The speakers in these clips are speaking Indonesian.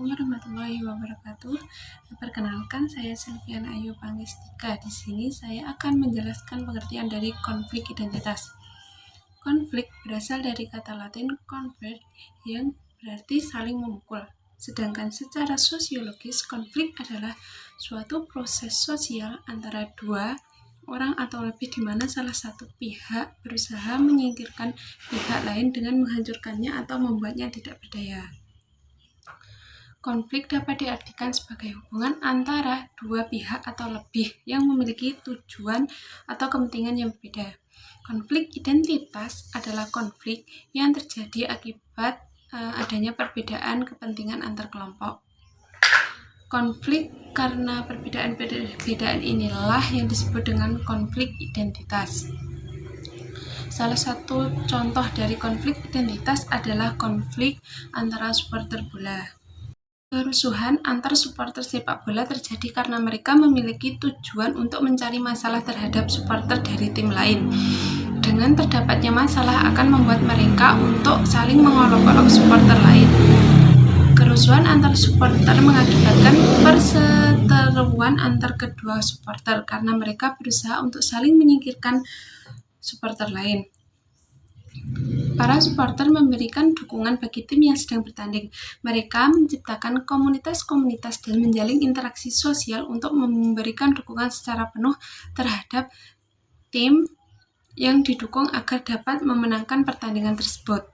Assalamualaikum warahmatullahi wabarakatuh. Perkenalkan, saya Silviana Ayu Pangestika. Di sini saya akan menjelaskan pengertian dari konflik identitas. Konflik berasal dari kata Latin convert yang berarti saling memukul. Sedangkan secara sosiologis, konflik adalah suatu proses sosial antara dua orang atau lebih di mana salah satu pihak berusaha menyingkirkan pihak lain dengan menghancurkannya atau membuatnya tidak berdaya. Konflik dapat diartikan sebagai hubungan antara dua pihak atau lebih yang memiliki tujuan atau kepentingan yang berbeda. Konflik identitas adalah konflik yang terjadi akibat adanya perbedaan kepentingan antar kelompok. Konflik karena perbedaan inilah yang disebut dengan konflik identitas. Salah satu contoh dari konflik identitas adalah konflik antara supporter bola. Kerusuhan antar supporter sepak bola terjadi karena mereka memiliki tujuan untuk mencari masalah terhadap supporter dari tim lain. Dengan terdapatnya masalah akan membuat mereka untuk saling mengolok-olok supporter lain. Kerusuhan antar supporter mengakibatkan perseteruan antar kedua supporter karena mereka berusaha untuk saling menyingkirkan supporter lain. Para supporter memberikan dukungan bagi tim yang sedang bertanding. Mereka menciptakan komunitas-komunitas dan menjalin interaksi sosial untuk memberikan dukungan secara penuh terhadap tim yang didukung agar dapat memenangkan pertandingan tersebut.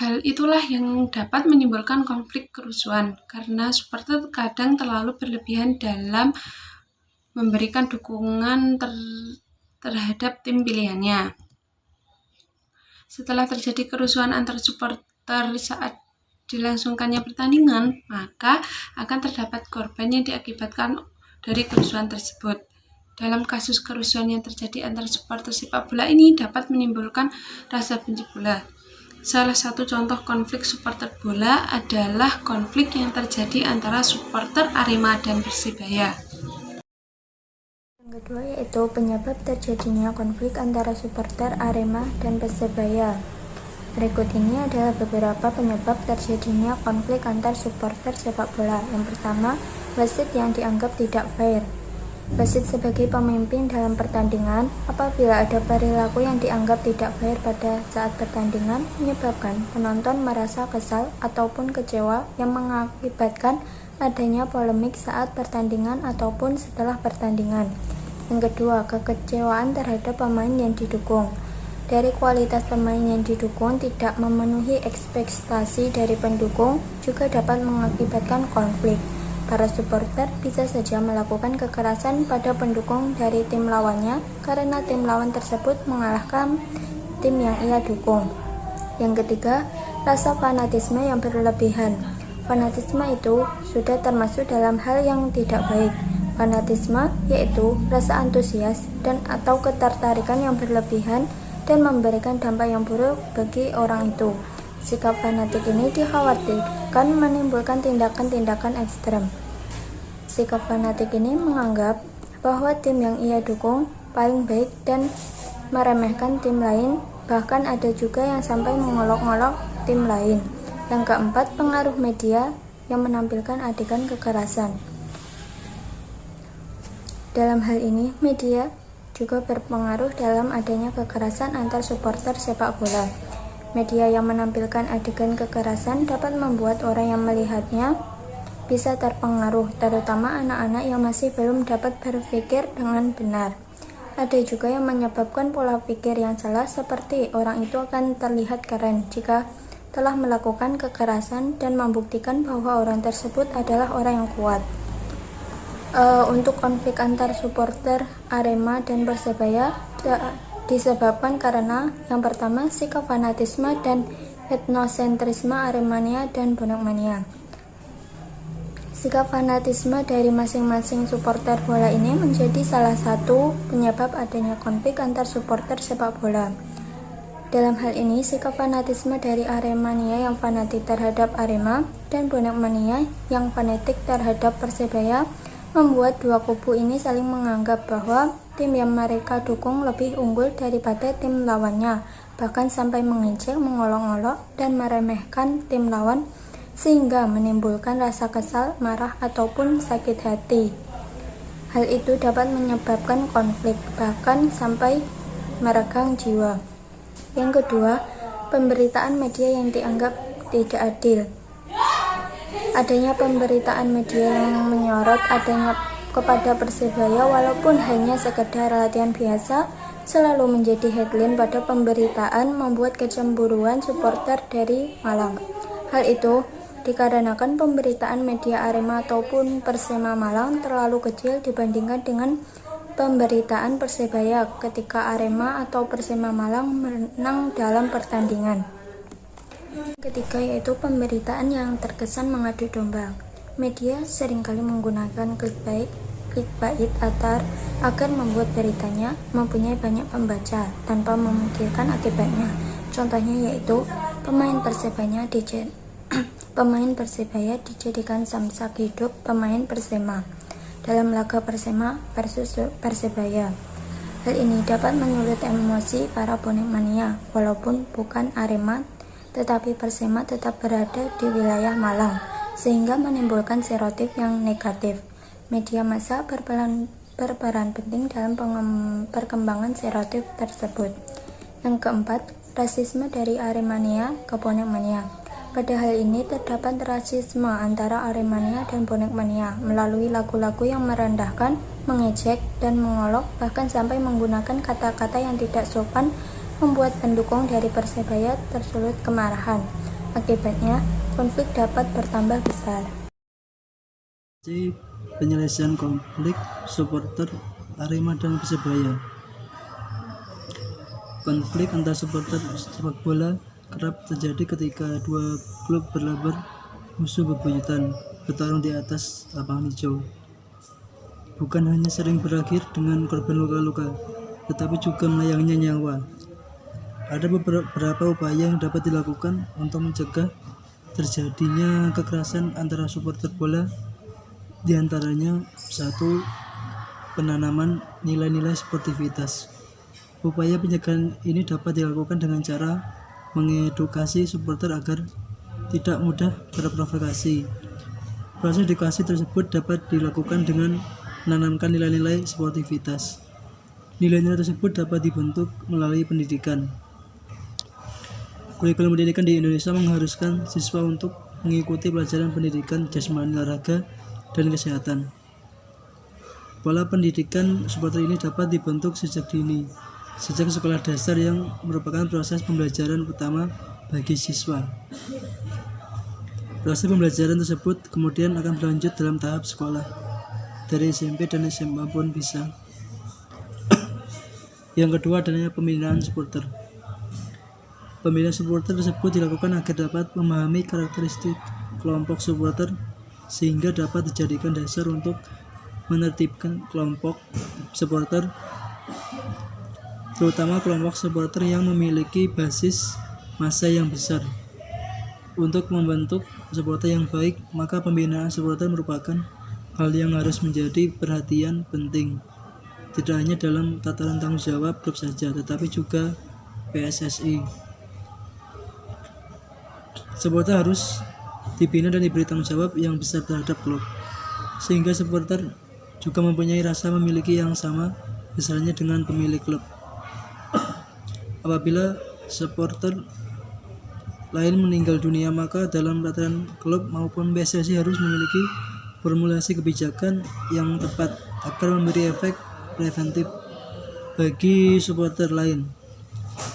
Hal itulah yang dapat menimbulkan konflik kerusuhan, karena supporter kadang terlalu berlebihan dalam memberikan dukungan terhadap tim pilihannya. Setelah terjadi kerusuhan antar supporter saat dilangsungkannya pertandingan, maka akan terdapat korban yang diakibatkan dari kerusuhan tersebut. Dalam kasus kerusuhan yang terjadi antar supporter sepak bola ini dapat menimbulkan rasa benci bola. Salah satu contoh konflik supporter bola adalah konflik yang terjadi antara supporter Arema dan Persebaya. Yang kedua yaitu penyebab terjadinya konflik antara supporter Arema dan Persebaya. Berikut ini adalah beberapa penyebab terjadinya konflik antar supporter sepak bola. Yang pertama, wasit yang dianggap tidak fair. Wasit sebagai pemimpin dalam pertandingan, apabila ada perilaku yang dianggap tidak fair pada saat pertandingan, menyebabkan penonton merasa kesal ataupun kecewa yang mengakibatkan adanya polemik saat pertandingan ataupun setelah pertandingan. Yang kedua, kekecewaan terhadap pemain yang didukung. Dari kualitas pemain yang didukung tidak memenuhi ekspektasi dari pendukung juga dapat mengakibatkan konflik. Para supporter bisa saja melakukan kekerasan pada pendukung dari tim lawannya karena tim lawan tersebut mengalahkan tim yang ia dukung. Yang ketiga, rasa fanatisme yang berlebihan. Fanatisme itu sudah termasuk dalam hal yang tidak baik. Fanatisme yaitu rasa antusias dan atau ketertarikan yang berlebihan dan memberikan dampak yang buruk bagi orang itu. Sikap fanatik ini dikhawatirkan menimbulkan tindakan-tindakan ekstrem. Sikap fanatik ini menganggap bahwa tim yang ia dukung paling baik dan meremehkan tim lain, bahkan ada juga yang sampai mengolok-olok tim lain. Yang keempat, pengaruh media yang menampilkan adegan kekerasan. Dalam hal ini, media juga berpengaruh dalam adanya kekerasan antar supporter sepak bola. Media yang menampilkan adegan kekerasan dapat membuat orang yang melihatnya bisa terpengaruh, terutama anak-anak yang masih belum dapat berpikir dengan benar. Ada juga yang menyebabkan pola pikir yang salah, seperti orang itu akan terlihat keren jika telah melakukan kekerasan dan membuktikan bahwa orang tersebut adalah orang yang kuat. Untuk konflik antar supporter Arema dan Persebaya disebabkan karena yang pertama, sikap fanatisme dan etnosentrisme Aremania dan bonek mania. Sikap fanatisme dari masing-masing supporter bola ini menjadi salah satu penyebab adanya konflik antar supporter sepak bola. Dalam hal ini, sikap fanatisme dari Aremania yang fanatik terhadap Arema dan bonek mania yang fanatik terhadap Persebaya membuat dua kubu ini saling menganggap bahwa tim yang mereka dukung lebih unggul daripada tim lawannya, bahkan sampai mengejek, mengolok-olok, dan meremehkan tim lawan sehingga menimbulkan rasa kesal, marah, ataupun sakit hati. Hal itu dapat menyebabkan konflik, bahkan sampai meregang jiwa. Yang kedua, pemberitaan media yang dianggap tidak adil. Adanya pemberitaan media yang menyorot adanya kepada Persebaya walaupun hanya sekedar latihan biasa selalu menjadi headline pada pemberitaan, membuat kecemburuan supporter dari Malang. Hal itu dikarenakan pemberitaan media Arema ataupun Persema Malang terlalu kecil dibandingkan dengan pemberitaan Persebaya ketika Arema atau Persema Malang menang dalam pertandingan. Ketiga, yaitu pemberitaan yang terkesan mengadu domba. Media seringkali menggunakan clickbait agar membuat beritanya mempunyai banyak pembaca tanpa memikirkan akibatnya. Contohnya yaitu pemain Persebaya dijadikan samsak hidup pemain Persema dalam laga Persema versus Persebaya. Hal ini dapat menyulut emosi para bonek mania. Walaupun bukan Arema, tetapi Persema tetap berada di wilayah Malang, sehingga menimbulkan stereotip yang negatif. Media massa berperan penting dalam perkembangan stereotip tersebut. Yang keempat, rasisme dari Aremania ke bonek mania. Pada hal ini terdapat rasisme antara Aremania dan bonek mania melalui lagu-lagu yang merendahkan, mengejek, dan mengolok, bahkan sampai menggunakan kata-kata yang tidak sopan, membuat pendukung dari Persebaya tersulut kemarahan. Akibatnya, konflik dapat bertambah besar. Penyelesaian konflik supporter Arema dan Persebaya. Konflik antar supporter sepak bola kerap terjadi ketika dua klub berlabar musuh bebuyutan bertarung di atas lapangan hijau. Bukan hanya sering berakhir dengan korban luka-luka, tetapi juga melayangnya nyawa. Ada beberapa upaya yang dapat dilakukan untuk mencegah terjadinya kekerasan antara supporter bola. Di antaranya, 1. Penanaman nilai-nilai sportivitas. Upaya pencegahan ini dapat dilakukan dengan cara mengedukasi supporter agar tidak mudah terprovokasi. Proses edukasi tersebut dapat dilakukan dengan menanamkan nilai-nilai sportivitas. Nilai-nilai tersebut dapat dibentuk melalui pendidikan. Kurikulum pendidikan di Indonesia mengharuskan siswa untuk mengikuti pelajaran pendidikan jasmani, olahraga, dan kesehatan. Pola pendidikan supporter ini dapat dibentuk sejak dini, sejak sekolah dasar yang merupakan proses pembelajaran utama bagi siswa. Proses pembelajaran tersebut kemudian akan berlanjut dalam tahap sekolah, dari SMP dan SMA pun bisa. Yang kedua adalah pembinaan supporter. Pembinaan supporter tersebut dilakukan agar dapat memahami karakteristik kelompok supporter sehingga dapat dijadikan dasar untuk menertibkan kelompok supporter, terutama kelompok supporter yang memiliki basis massa yang besar. Untuk membentuk supporter yang baik, maka pembinaan supporter merupakan hal yang harus menjadi perhatian penting, tidak hanya dalam tataran tanggung jawab klub saja, tetapi juga PSSI. Supporter harus dibina dan diberi tanggung jawab yang besar terhadap klub, sehingga supporter juga mempunyai rasa memiliki yang sama besarnya dengan pemilik klub. Apabila supporter lain meninggal dunia, maka dalam peraturan klub maupun PSSI harus memiliki formulasi kebijakan yang tepat agar memberi efek preventif bagi supporter lain,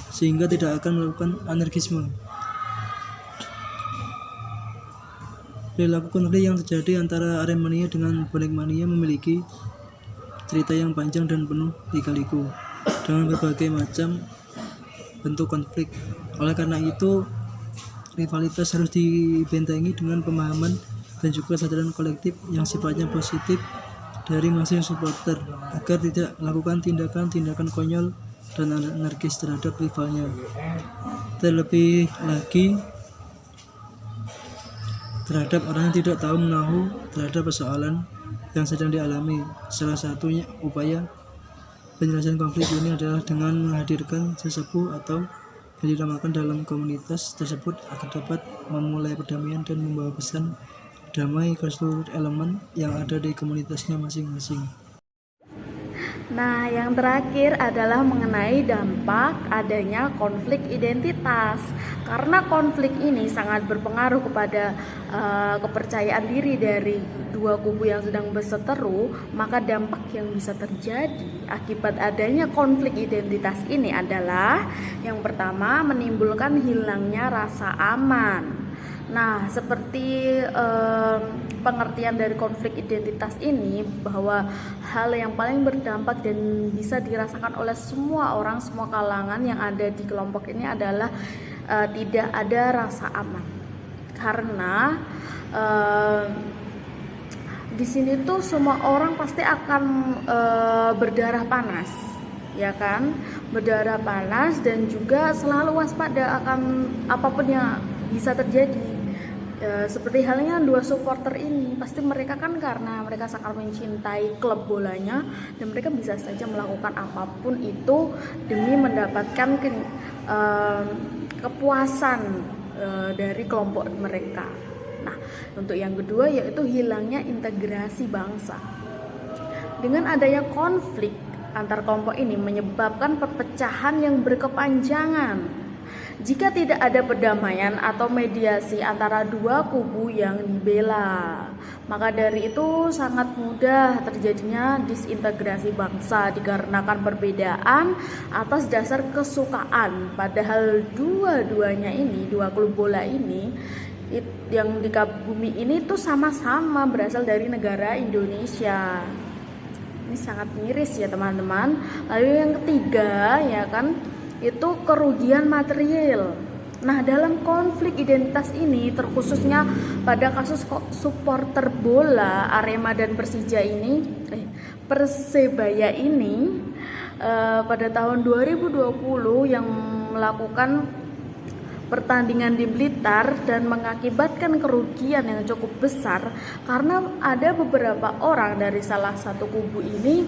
sehingga tidak akan melakukan anarkisme. Perilaku konflik yang terjadi antara Aremania dengan bonek mania memiliki cerita yang panjang dan penuh lika-liku dengan berbagai macam bentuk konflik. Oleh karena itu, rivalitas harus dibentengi dengan pemahaman dan juga kesadaran kolektif yang sifatnya positif dari masing supporter agar tidak melakukan tindakan-tindakan konyol dan anarkis terhadap rivalnya. Terlebih lagi terhadap orang yang tidak tahu menahu terhadap persoalan yang sedang dialami. Salah satunya upaya penyelesaian konflik ini adalah dengan menghadirkan sesepuh atau yang dinamakan dalam komunitas tersebut agar dapat memulai perdamaian dan membawa pesan damai ke seluruh elemen yang ada di komunitasnya masing-masing. Nah, yang terakhir adalah mengenai dampak adanya konflik identitas. Karena konflik ini sangat berpengaruh kepada kepercayaan diri dari dua kubu yang sedang berseteru, maka dampak yang bisa terjadi akibat adanya konflik identitas ini adalah yang pertama, menimbulkan hilangnya rasa aman. Nah, seperti pengertian dari konflik identitas ini, bahwa hal yang paling berdampak dan bisa dirasakan oleh semua orang, semua kalangan yang ada di kelompok ini adalah tidak ada rasa aman. Karena di sini tuh semua orang pasti akan berdarah panas, ya kan? Berdarah panas dan juga selalu waspada akan apapun yang bisa terjadi. Seperti halnya dua supporter ini, pasti mereka kan karena mereka sangat mencintai klub bolanya dan mereka bisa saja melakukan apapun itu demi mendapatkan kepuasan dari kelompok mereka. Nah, untuk yang kedua yaitu hilangnya integrasi bangsa. Dengan adanya konflik antar kelompok ini menyebabkan perpecahan yang berkepanjangan. Jika tidak ada perdamaian atau mediasi antara dua kubu yang dibela, maka dari itu sangat mudah terjadinya disintegrasi bangsa dikarenakan perbedaan atas dasar kesukaan. Padahal dua-duanya ini, dua klub bola ini yang dikagumi ini tuh sama-sama berasal dari negara Indonesia. Ini sangat miris ya teman-teman. Lalu yang ketiga ya kan, itu kerugian material. Nah, dalam konflik identitas ini, terkhususnya pada kasus supporter bola Arema dan Persebaya ini pada tahun 2020 yang melakukan pertandingan di Blitar dan mengakibatkan kerugian yang cukup besar karena ada beberapa orang dari salah satu kubu ini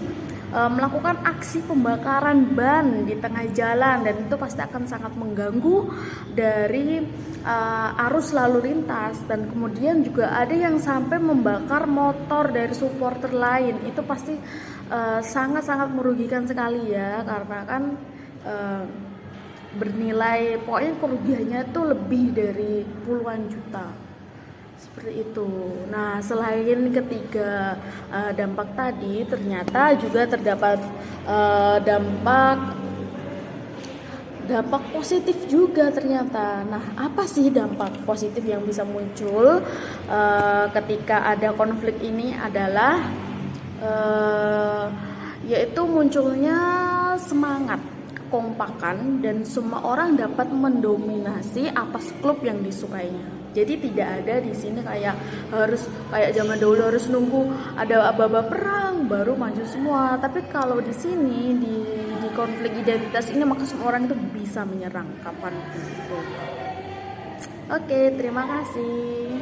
melakukan aksi pembakaran ban di tengah jalan, dan itu pasti akan sangat mengganggu dari arus lalu lintas. Dan kemudian juga ada yang sampai membakar motor dari supporter lain. Itu pasti sangat-sangat merugikan sekali ya, karena kan bernilai, pokoknya kerugiannya itu lebih dari puluhan juta. Seperti itu. Nah, selain ketiga dampak tadi, ternyata juga terdapat dampak positif juga ternyata. Nah, apa sih dampak positif yang bisa muncul ketika ada konflik ini adalah yaitu munculnya semangat, kekompakan, dan semua orang dapat mendominasi atas klub yang disukainya. Jadi tidak ada di sini kayak zaman dahulu harus nunggu ada aba-aba perang baru maju semua. Tapi kalau di sini di konflik identitas ini maka semua orang itu bisa menyerang kapan itu. Oke, terima kasih.